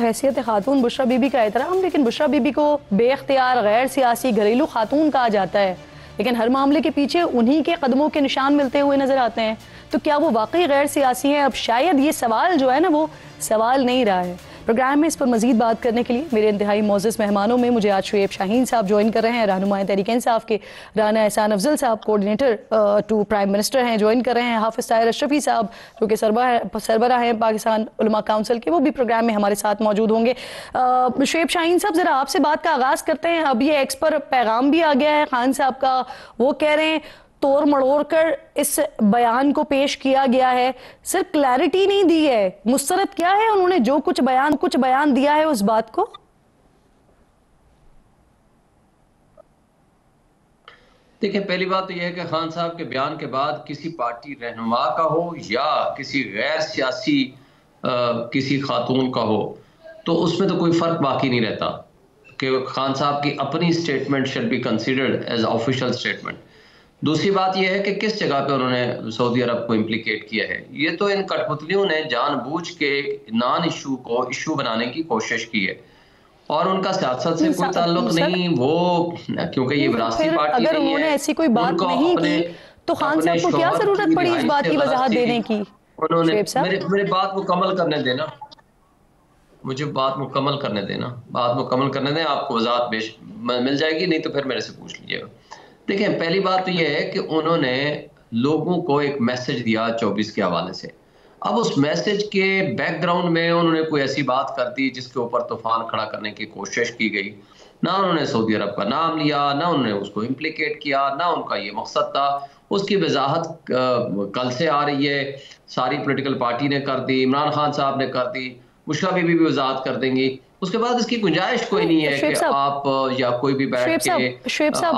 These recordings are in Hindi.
बहैसियत खातून बुशरा बीबी का एहतराम, लेकिन बुशरा बीबी को बेख्तियार गैर सियासी घरेलू खातून कहा जाता है, लेकिन हर मामले के पीछे उन्हीं के कदमों के निशान मिलते हुए नजर आते हैं। तो क्या वो वाकई गैर सियासी हैं? अब शायद ये सवाल जो है ना, वो सवाल नहीं रहा है। प्रोग्राम में इस पर मजीद बात करने के लिए मेरे इंतहाई मोअज़्ज़ज़ मेहमानों में मुझे आज शुएब शाहीन साहब ज्वाइन कर रहे हैं, रहनुमाए तहरीक इंसाफ के राना एहसान अफजल साहब कोऑर्डिनेटर टू प्राइम मिनिस्टर हैं, ज्वाइन कर रहे हैं हाफिज़ ताहिर अशरफी साहब जो कि सरबराह हैं पाकिस्तान उलमा काउंसिल के, वो भी प्रोग्राम में हमारे साथ मौजूद होंगे। शुएब शाहीन साहब, ज़रा आपसे बात का आगाज़ करते हैं। अब ये एक्स पर पैगाम भी आ गया है खान साहब का, वो कह रहे हैं तोड़ मड़ोड़ कर इस बयान को पेश किया गया है, सिर्फ क्लैरिटी नहीं दी है, मुस्तरद क्या है उन्होंने जो कुछ बयान दिया है उस बात को। देखिए, पहली बात तो यह है कि खान साहब के बयान के बाद किसी पार्टी रहनुमा का हो या किसी गैर सियासी किसी खातून का हो, तो उसमें तो कोई फर्क बाकी नहीं रहता कि खान साहब की अपनी statement should be considered as official statement. दूसरी बात यह है कि किस जगह पे उन्होंने सऊदी अरब को इम्प्लीकेट किया है। ये तो इन कठपुतलियों ने जानबूझ के नॉन इशू को इशू बनाने की कोशिश की है और उनका सियासत से कोई ताल्लुक नहीं। वो क्योंकि ये विरासती पार्टी अगर उन्होंने ऐसी कोई बात नहीं की तो खान साहब को क्या जरूरत पड़ी इस बात की वजाहत देने की? उन्होंने मेरे बात मुकम्मल करने देना, मुझे बात मुकम्मल करने देना, बात मुकम्मल करने दें, आपको वजाहत मिल जाएगी, नहीं तो फिर मेरे से पूछ लीजिएगा। देखिए, पहली बात तो यह है कि उन्होंने लोगों को एक मैसेज दिया 24 के हवाले से। अब उस मैसेज के बैकग्राउंड में उन्होंने कोई ऐसी बात कर दी जिसके ऊपर तूफान खड़ा करने की कोशिश की गई। ना उन्होंने सऊदी अरब का नाम लिया, ना उन्होंने उसको इम्प्लीकेट किया, ना उनका ये मकसद था। उसकी वजाहत कल से आ रही है, सारी पॉलिटिकल पार्टी ने कर दी, इमरान खान साहब ने कर दी, बुशरा बीबी भी वजाहत कर देंगी। उसके बाद इसकी गुंजाइश कोई नहीं है कि आप या कोई भी बैठ के शुएब साहब,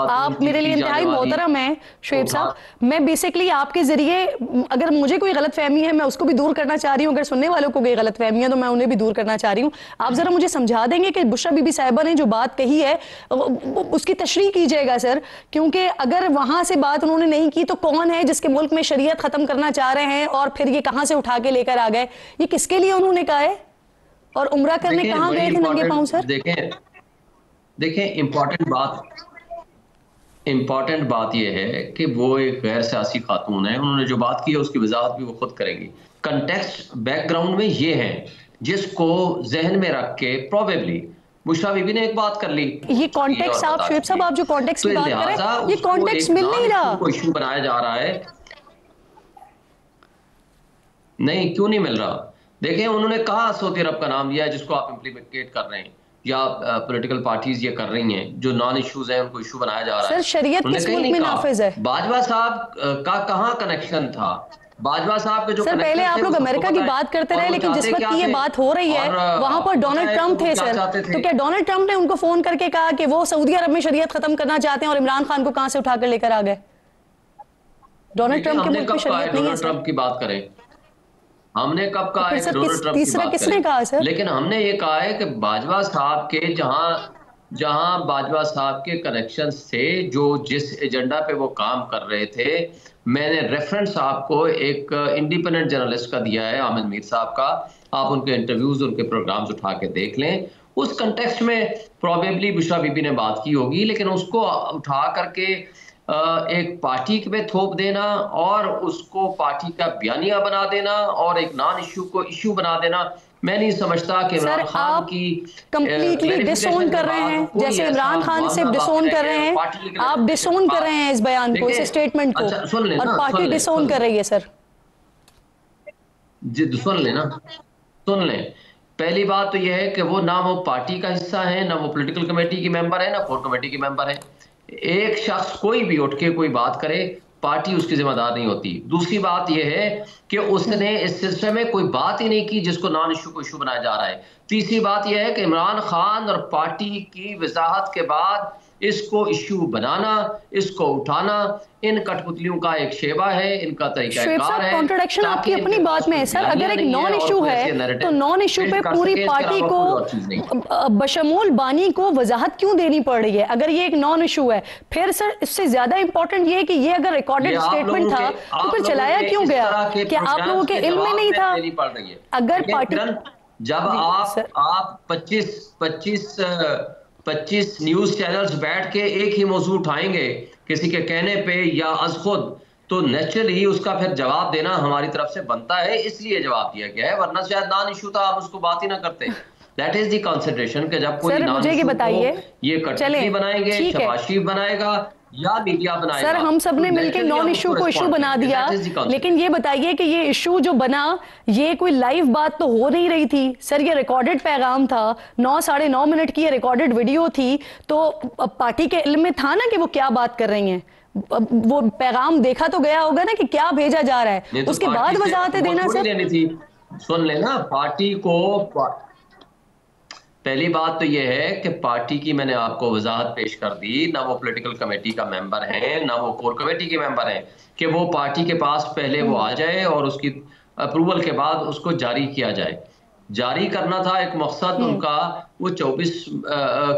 आप मेरे लिए इंतहाई मोहतरम हैं शुएब साहब। मैं बेसिकली आपके जरिए, अगर मुझे कोई गलत फहमी है मैं उसको भी दूर करना चाह रही हूँ, अगर सुनने वालों को कोई गलत फहमी है तो मैं उन्हें भी दूर करना चाह रही हूँ। आप जरा मुझे समझा देंगे कि बुशरा बीबी साहिबा ने जो बात कही है उसकी तशरीह कीजिएगा सर, क्योंकि अगर वहां से बात उन्होंने नहीं की तो कौन है जिसके मुल्क में शरीयत खत्म करना चाह रहे हैं और फिर ये कहां से उठा के लेकर आ गए? ये किसके लिए उन्होंने कहा है और उम्रा करने कहां गए थे नंगे पांव सर? देखें इम्पोर्टेंट बात यह है कि वो एक गैर सियासी खातून है, उन्होंने जो बात की है उसकी वजाहत भी वो खुद करेंगी। कंटेक्स्ट बैकग्राउंड में ये है जिसको जहन में रख के प्रोबेबली बुशरा बीबी ने एक बात कर ली। ये कॉन्टेक्स्ट आप शुएब साहब, आप जो कॉन्टेक्स्ट की बात कर रहे हैं ये कॉन्टेक्स्ट मिल नहीं रहा, कोई इशू बनाया जा रहा है। नहीं, क्यों नहीं मिल रहा? देखें, उन्होंने कहा सऊदी अरब का नाम लिया है जिसको आप इम्प्लीमेंट कर रहे हैं या पॉलिटिकल पार्टीज ये कर रही हैं, जो नॉन इश्यूज हैं उनको इशू बनाया जा रहा है। सर, शरीयत किस मुल्क में नाफिज है? बाजवा साहब का कहां कनेक्शन था? बाजवा साहब के जो सर, पहले आप लोग अमेरिका की बात करते रहे, लेकिन जिस वक्त ये बात हो रही है वहां पर डोनाल्ड ट्रंप थे सर, तो क्या डोनाल्ड ट्रंप ने उनको फोन करके कहा कि वो सऊदी अरब में शरीयत खत्म करना चाहते हैं और इमरान खान को कहां से उठाकर लेकर आ गए? डोनाल्ड ट्रंप के मुल्क में शरीयत नहीं है सर। ट्रंप की बात करें, हमने कब कहा है कि डोनाल्ड ट्रंप तीसरा किसने कहा सर? लेकिन हमने ये कहा है कि बाजवा साहब के जहां बाजवा साहब के कनेक्शन से जो जिस एजेंडा पे वो काम कर रहे थे, मैंने रेफरेंस आपको एक इंडिपेंडेंट जर्नलिस्ट का दिया है, आमिर मीर साहब का। आप उनके इंटरव्यूज, उनके प्रोग्राम्स उठा के देख लें। उस कंटेक्स्ट में प्रोबेबली बुशरा बीबी ने बात की होगी, लेकिन उसको उठा करके एक पार्टी में थोप देना और उसको पार्टी का बयानिया बना देना और एक नॉन इशू को इशू बना देना, मैं नहीं समझता कि इमरान खान की कंप्लीटली डिसोन कर रहे हैं, जैसे इमरान खान से डिसोन कर रहे हैं, आप डिसोन कर रहे हैं इस बयान को, इस स्टेटमेंट को, और पार्टी डिसोन कर रही है सर जी। सुन लें, पहली बात तो यह है कि वो ना वो पार्टी का हिस्सा है, ना वो पॉलिटिकल कमेटी की मेंबर है, ना कोर कमेटी की मेंबर है। एक शख्स कोई भी उठ के कोई बात करे, पार्टी उसकी जिम्मेदार नहीं होती। दूसरी बात यह है कि उसने इस सिलसिले में कोई बात ही नहीं की जिसको नॉन इशू को इशू बनाया जा रहा है। तीसरी बात यह है कि इमरान खान और पार्टी की वजाहत के बाद इसको इशू बनाना, इसको उठाना, इन कठपुतलियों का एक शेबा है, इनका तरीकाकार है। कॉन्ट्रडिक्शन आपकी अपनी बात में है सर। अगर एक नॉन इशू है तो नॉन इशू पे पूरी पार्टी को बशमूल बानी को वजाहत क्यों देनी पड़ रही है? अगर ये एक नॉन इशू है, फिर सर इससे ज्यादा इंपॉर्टेंट ये है कि ये अगर रिकॉर्डेड स्टेटमेंट था तो फिर चलाया क्यों गया? क्या आप लोगों के इल्म में नहीं था? अगर पार्टी जब आप 25 न्यूज चैनल्स बैठ के एक ही मौजू उठाएंगे किसी के कहने पे या अज खुद, तो नेचुरली उसका फिर जवाब देना हमारी तरफ से बनता है, इसलिए जवाब दिया गया है, वरना शायद नॉन इशू था, आप उसको बात ही ना करते। दैट इज द कंसिडरेशन कि जब कोई नॉन इशू बताइए ये कटपुतली बनाएंगे, शबाशी बनाएगा या मीडिया बनाएगा। सर हम सब ने मिलकर नॉन इशू को इशू बना दिया, लेकिन ये बताइए कि ये इशू जो बना ये कोई लाइव बात तो हो नहीं रही थी सर, ये रिकॉर्डेड पैगाम था, 9-9.5 मिनट की ये रिकॉर्डेड वीडियो थी, तो पार्टी के इल्म में था ना कि वो क्या बात कर रही हैं, वो पैगाम देखा तो गया होगा ना कि क्या भेजा जा रहा है, उसके बाद वजाहतें देना सर। सुन लेना, पार्टी को पहली बात तो यह है कि पार्टी की मैंने आपको वजाहत पेश कर दी, ना वो पॉलिटिकल कमेटी का मेंबर हैं ना वो कोर कमेटी के मेंबर हैं, कि वो पार्टी के पास पहले वो आ जाए और उसकी अप्रूवल के बाद उसको जारी किया जाए। जारी करना था एक मकसद उनका, वो 24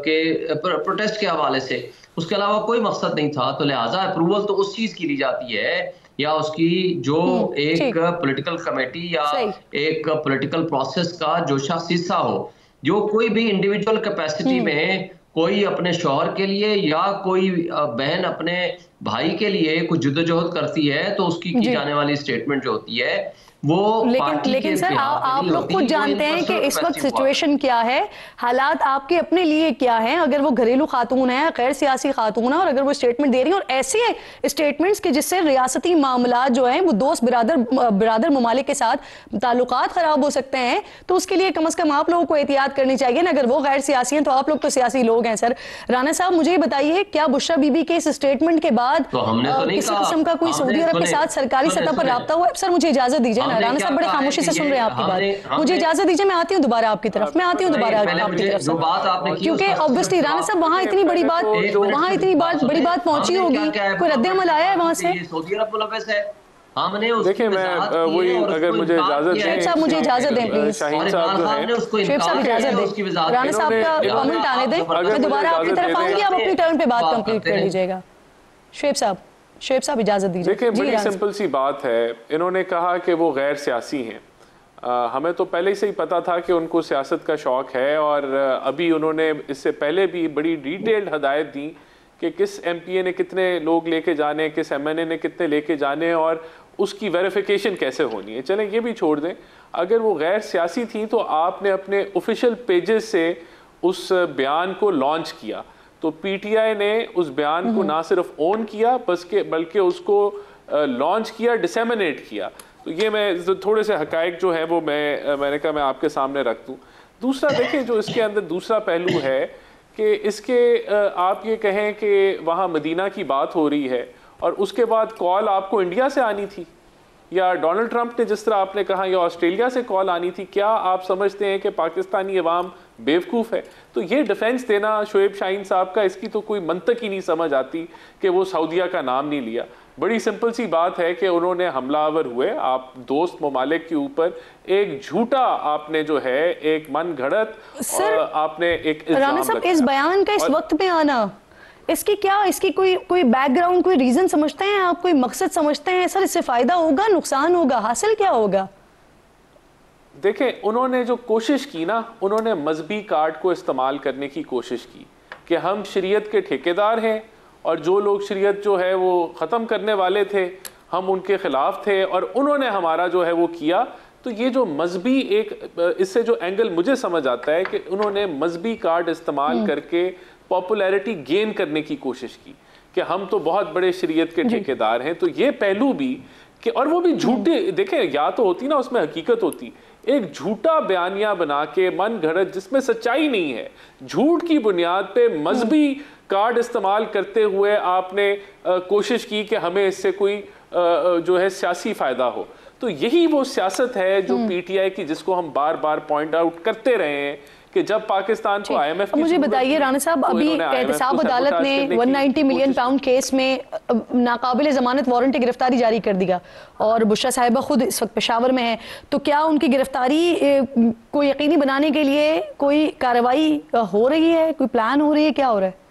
के प्रोटेस्ट के हवाले से, उसके अलावा कोई मकसद नहीं था। तो लिहाजा अप्रूवल तो उस चीज की ली जाती है या उसकी जो एक पॉलिटिकल कमेटी या एक पॉलिटिकल प्रोसेस का जो शख्स हिस्सा हो, जो कोई भी इंडिविजुअल कैपेसिटी में कोई अपने शौहर के लिए या कोई बहन अपने भाई के लिए कुछ जुद्दोजहद करती है, तो उसकी की जाने वाली स्टेटमेंट जो होती है वो लेकिन सर आप लोग खुद जानते हैं कि इस वक्त सिचुएशन क्या है, हालात आपके अपने लिए क्या हैं। अगर वो घरेलू खातून है, गैर सियासी खातून है, और अगर वो स्टेटमेंट दे रही है और ऐसे स्टेटमेंट्स के जिससे रियासती मामला जो हैं वो दोस्त बिरादर ममालिक के साथ ताल्लुकात खराब हो सकते हैं, तो उसके लिए कम से कम आप लोगों को एहतियात करनी चाहिए ना। अगर वो गैर सियासी हैं तो आप लोग तो सियासी लोग हैं। सर राना साहब मुझे बताइए, क्या बुशरा बीबी के इस स्टेटमेंट के बाद किसी किस्म का कोई सऊदी अरब के साथ सरकारी सतह पर राब्ता हुआ? सर मुझे इजाजत दीजिए, राना साहब बड़े खामोशी से सुन रहे हैं आपकी बात, मुझे इजाजत दीजिए, मैं आती हूँ दोबारा आपकी तरफ, मैं आती हूँ दोबारा आपकी तरफ, क्योंकि ऑब्वियसली राना साहब वहाँ इतनी बड़ी बात पहुंची होगी, कोई रद्द-ए-अमल आया है वहाँ से? सऊदी अरब मुलव्वस है, देखिए मैं वही, अगर मुझे इजाजत दें, शेख साहब मुझे इजाजत दें प्लीज, शाहीन साहब जो हैं, शेख साहब इजाजत दें, राना साहब का कमेंट आने दें, मैं दोबारा आपकी तरफ आऊंगी, आप अपनी टर्न पे बात कंप्लीट कर लीजिएगा। शेख साहब इजाजत दीजिए। देखिए बड़ी सिंपल सी बात है, इन्होंने कहा कि वो गैर सियासी हैं। हमें तो पहले से ही पता था कि उनको सियासत का शौक़ है, और अभी उन्होंने इससे पहले भी बड़ी डिटेल्ड हदायत दी कि किस MPA ने कितने लोग लेके जाने, किस MNA ने कितने लेके जाने, और उसकी वेरिफिकेशन कैसे होनी है। चलें ये भी छोड़ दें, अगर वो गैर सियासी थी तो आपने अपने ऑफिशियल पेजेस से उस बयान को लॉन्च किया, तो PTI ने उस बयान को ना सिर्फ ओन किया बल्कि उसको लॉन्च किया, डिसेमिनेट किया। तो ये मैं थोड़े से हकायक जो है वो मैंने कहा मैं आपके सामने रख दूँ। दूसरा देखें, जो इसके अंदर दूसरा पहलू है कि इसके आप ये कहें कि वहाँ मदीना की बात हो रही है और उसके बाद कॉल आपको इंडिया से आनी थी, या डोनाल्ड ट्रंप ने जिस तरह आपने कहा या ऑस्ट्रेलिया से कॉल आनी थी। क्या आप समझते हैं कि पाकिस्तानी अवाम बेवकूफ़ है? तो ये डिफेंस देना शोएब शाहीन साहब का, इसकी तो कोई मंतक ही नहीं समझ आती कि वो सऊदीया का नाम नहीं लिया। बड़ी सिंपल सी बात है कि उन्होंने हमलावर हुए आप दोस्त ममालिक के ऊपर, एक झूठा आपने जो है एक मन घड़त आपने एक राना साहब इस बयान का इस वक्त में आना, इसकी कोई बैकग्राउंड, कोई रीजन समझते हैं आप, कोई मकसद समझते हैं? सर इससे फायदा होगा, नुकसान होगा, हासिल क्या होगा? देखें उन्होंने जो कोशिश की ना, उन्होंने मजहबी कार्ड को इस्तेमाल करने की कोशिश की कि हम शरीयत के ठेकेदार हैं और जो लोग शरीयत जो है वो ख़त्म करने वाले थे हम उनके ख़िलाफ़ थे, और उन्होंने हमारा जो है वो किया। तो ये जो मजहबी एक, इससे जो एंगल मुझे समझ आता है कि उन्होंने मजहबी कार्ड इस्तेमाल करके पॉपुलैरिटी गेन करने की कोशिश की कि हम तो बहुत बड़े शरीयत के ठेकेदार हैं। तो ये पहलू भी कि, और वो भी झूठे, देखें या तो होती ना उसमें हकीकत होती, एक झूठा बयानिया बना के मन घड़त जिसमें सच्चाई नहीं है, झूठ की बुनियाद पे मजहबी कार्ड इस्तेमाल करते हुए आपने कोशिश की कि हमें इससे कोई जो है सियासी फ़ायदा हो। तो यही वो सियासत है जो PTI की, जिसको हम बार बार पॉइंट आउट करते रहे हैं कि जब पाकिस्तान को IMF की, मुझे बताइए राना साहब, अभी एहतसाब अदालत ने 190 मिलियन पाउंड केस में नाकाबिल जमानत वारंट गिरफ्तारी जारी कर दिया और बुशरा साहिबा खुद इस वक्त पेशावर में है, तो क्या उनकी गिरफ्तारी को यकीनी बनाने के लिए कोई कार्रवाई हो रही है, कोई प्लान हो रही है, क्या हो रहा है?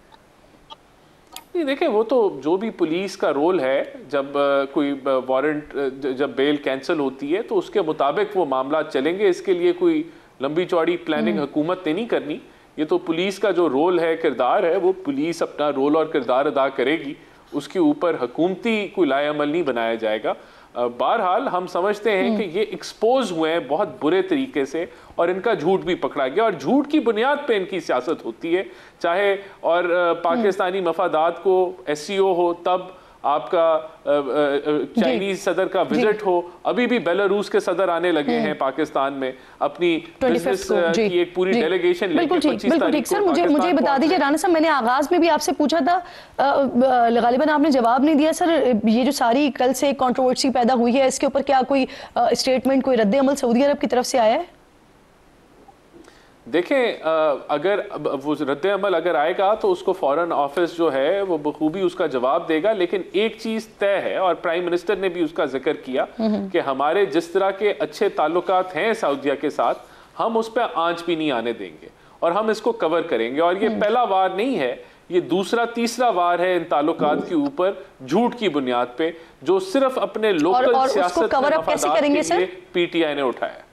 नहीं देखें, वो तो जो भी पुलिस का रोल है, जब कोई वारंट, जब बेल कैंसिल होती है तो उसके मुताबिक वो मामला चलेंगे। इसके लिए कोई लंबी चौड़ी प्लानिंग हुकूमत ने नहीं करनी, ये तो पुलिस का जो रोल है, किरदार है, वो पुलिस अपना रोल और किरदार अदा करेगी, उसके ऊपर हुकूमती कोई लाएअमल नहीं बनाया जाएगा। बहरहाल हम समझते हैं कि ये एक्सपोज हुए हैं बहुत बुरे तरीके से और इनका झूठ भी पकड़ा गया और झूठ की बुनियाद पे इनकी सियासत होती है, चाहे और पाकिस्तानी मफादात को SCO हो, तब आपका चाइनीज सदर का विजिट हो, अभी भी बेलारूस के सदर आने लगे हैं पाकिस्तान में अपनी बिजनेस की एक पूरी डेलीगेशन लेके। बिल्कुल ठीक सर, मुझे बता दीजिए राना साहब, मैंने आगाज में भी आपसे पूछा था, गालिबन आपने जवाब नहीं दिया सर। ये जो सारी कल से कंट्रोवर्सी पैदा हुई है, इसके ऊपर क्या कोई स्टेटमेंट, कोई रद्द अमल सऊदी अरब की तरफ से आया है? देखें, अगर वो रद्द अमल अगर आएगा तो उसको फॉरेन ऑफिस जो है वो बखूबी उसका जवाब देगा, लेकिन एक चीज़ तय है और प्राइम मिनिस्टर ने भी उसका जिक्र किया कि हमारे जिस तरह के अच्छे ताल्लुकात हैं सऊदीया के साथ, हम उस पर आंच भी नहीं आने देंगे और हम इसको कवर करेंगे। और ये पहला वार नहीं है, ये दूसरा तीसरा वार है इन ताल्लुकात के ऊपर झूठ की बुनियाद पे, जो सिर्फ अपने लोकल सियासत में मफादात के लिए PTI ने उठाया।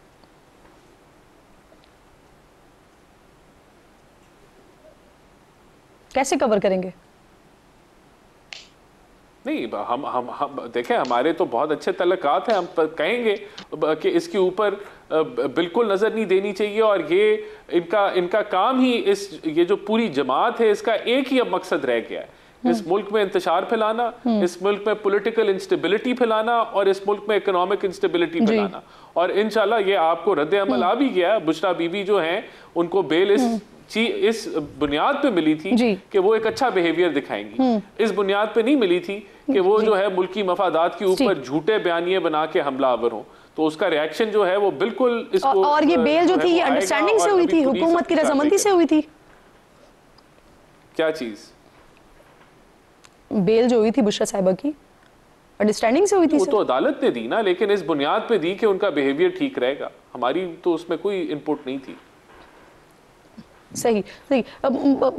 कैसे कवर करेंगे? नहीं, हम देखें, हमारे तो बहुत अच्छे तल्लुकात हैं, हम कहेंगे कि इसके ऊपर बिल्कुल नजर नहीं देनी चाहिए और ये इनका काम ही ये जो पूरी जमात है इसका एक ही अब मकसद रह गया है, इस मुल्क में इंतशार फैलाना, इस मुल्क में पॉलिटिकल इंस्टेबिलिटी फैलाना और इस मुल्क में इकोनॉमिक इंस्टेबिलिटी फैलाना। और इंशाल्लाह ये आपको रद्द अमल आ भी गया। बुशरा बीबी जो हैं उनको बेल इस बुनियाद पे मिली थी कि वो एक अच्छा बिहेवियर दिखाएंगी, इस बुनियाद पे नहीं मिली थी कि वो जो है मुल्की मफादात के ऊपर झूठे बयानिए बना के हमलावर हो। तो उसका रिएक्शन जो है वो बिल्कुल इसको, और ये बेल जो थी ये अंडरस्टैंडिंग से हुई थी, हुकूमत की रजामंदी से हुई थी? क्या चीज? बेल जो हुई थी बुशरा साहिबा की अंडरस्टैंडिंग से हुई थी? वो तो अदालत ने दी ना, लेकिन इस बुनियाद पे दी कि उनका बिहेवियर ठीक रहेगा, हमारी तो उसमें कोई इनपुट नहीं थी। सही।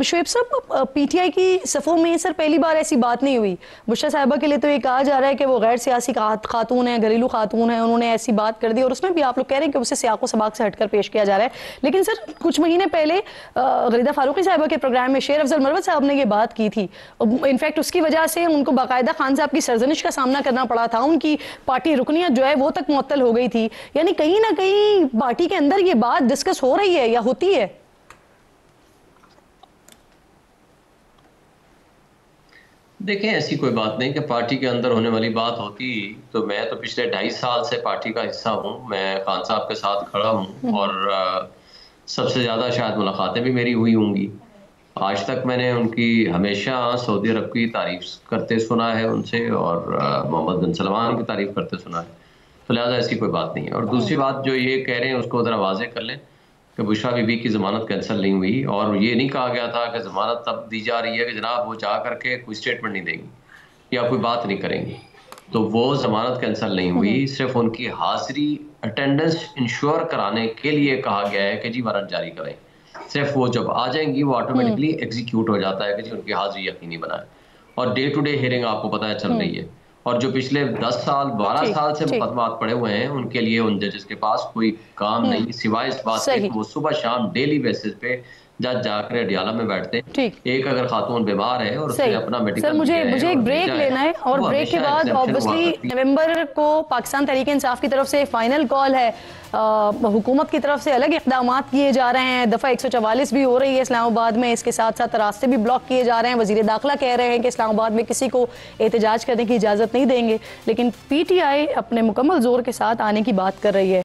शुएब साहब, PTI की सफ़ों में सर पहली बार ऐसी बात नहीं हुई। बुशरा साहिबा के लिए तो ये कहा जा रहा है कि वो गैर सियासी खातून है, घरेलू खातून है, उन्होंने ऐसी बात कर दी और उसमें भी आप लोग कह रहे हैं कि उसे सियाको सबाक से हटकर पेश किया जा रहा है। लेकिन सर कुछ महीने पहले गरीदा फारूकी साहिबा के प्रोग्राम में शेर अफजल मरवत साहब ने ये बात की थी। इनफैक्ट उसकी वजह से उनको बाकायदा खान साहब की सरजनिश का सामना करना पड़ा था, उनकी पार्टी रुकनियत जो है वो तक मुअत्तल हो गई थी। यानी कहीं ना कहीं पार्टी के अंदर ये बात डिस्कस हो रही है या होती है? देखें, ऐसी कोई बात नहीं कि पार्टी के अंदर होने वाली बात होती, तो मैं तो पिछले 2.5 साल से पार्टी का हिस्सा हूँ, मैं खान साहब के साथ खड़ा हूँ और सबसे ज़्यादा शायद मुलाकातें भी मेरी हुई होंगी। आज तक मैंने उनकी हमेशा सऊदी अरब की तारीफ करते सुना है उनसे और मोहम्मद बिन सलमान की तारीफ करते सुना है, तो लिहाजा ऐसी कोई बात नहीं है। और दूसरी बात जो ये कह रहे हैं उसको ज़रा वाज़ेह कर लें कि बुशरा बीबी की ज़मानत कैंसिल नहीं हुई और ये नहीं कहा गया था कि ज़मानत तब दी जा रही है कि जनाब वो जा करके कोई स्टेटमेंट नहीं देंगी या कोई बात नहीं करेंगी, तो वो ज़मानत कैंसिल नहीं हुई। सिर्फ उनकी हाज़िरी, अटेंडेंस इंश्योर कराने के लिए कहा गया है कि जी वारंट जारी करें। सिर्फ वो जब आ जाएंगी वो ऑटोमेटिकली एग्जीक्यूट हो जाता है कि जी उनकी हाज़िरी यकीनी बनाए। और डे टू डे हियरिंग आपको पता है चल रही है, और जो पिछले 10 साल 12 साल से मुकदमात पड़े हुए हैं उनके लिए उन जजेस के पास कोई काम नहीं, सिवाय इस बात के वो सुबह शाम डेली बेसिस पे जज जाकर अडियाला में बैठते हैं। एक अगर खातून बीमार है और उसने अपना मेडिकल, सर मुझे एक ब्रेक लेना है और ब्रेक के बाद ऑब्वियसली नवंबर को पाकिस्तान तहरीक इंसाफ की तरफ से फाइनल कॉल है, हुकूमत की तरफ से अलग इक़दाम किए जा रहे हैं, दफ़ा 144 भी हो रही है इस्लामाबाद में, इसके साथ साथ रास्ते भी ब्लॉक किए जा रहे हैं। वज़ीर दाखिला कह रहे हैं कि इस्लामाबाद में किसी को एहतजाज करने की इजाज़त नहीं देंगे, लेकिन PTI अपने मुकम्मल जोर के साथ आने की बात कर रही है।